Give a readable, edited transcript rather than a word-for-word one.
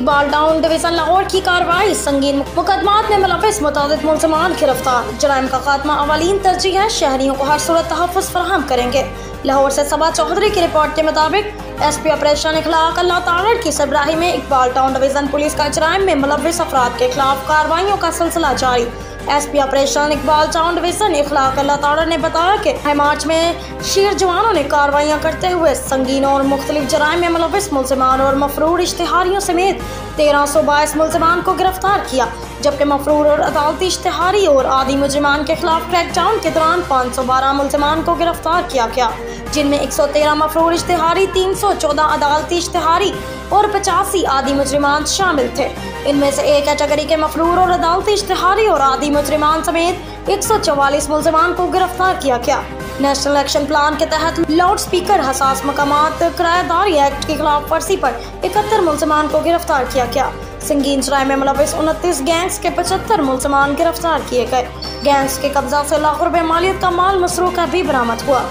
Iqbal town division Lahore की कार्रवाई, संगीन मुकदमात में मुलविस मुतादिद मुलज़मान गिरफ्तार। जराइम का खात्मा अवलीन तरजीह है, शहरियों को हर सूरत तहफ़्फ़ुज़ फराहम करेंगे। लाहौर से सबा चौधरी की रिपोर्ट के मुताबिक SP ऑपरेशन इखलाक अल्लाह तारड़ की सरबराही में इकबाल टाउन डिवीजन पुलिस का जराइम में मुलविस अफराद के खिलाफ कार्रवाइयों का सिलसिला जारी। SP operation Iqbal town division Ikhlaq Allah Tarar ने बताया कि मार्च में शीर जवानों ने कार्रवाइयाँ करते हुए संगीन और मुख्तलिफ जराइम में मुलविस मुलज़मान और मफरूर इश्तिहारियों समेत 1322 मुलज़मान को गिरफ्तार किया, जबकि मफरूर और अदालती इश्तिहारी और आदि मुजरिमान के खिलाफ क्रैकडाउन के दौरान 512 मुलज़मान को गिरफ्तार किया गया, जिनमें 113 मफरूर इश्तिहारी, 314 अदालती इश्तिहारी और 85 आदि मुजरिमान शामिल थे। इनमें से एक कैटेगरी के मफरूर और अदालती इश्तिहारी और आदि मुजरिमान समेत 144 मुलज़मान को गिरफ्तार किया गया। नेशनल एक्शन प्लान के तहत लाउड स्पीकर हसास मकामात किराएदारी एक्ट की खिलाफ वर्जी पर 71 मुलज़मान को गिरफ्तार किया गया। संगीन जराइम में मुलविस 29 गैंग्स के 75 मुलज़मान गिरफ्तार किए गए। गैंग्स के कब्जा से लाखों रुपए मालियत का माल मसरूका भी बरामद हुआ।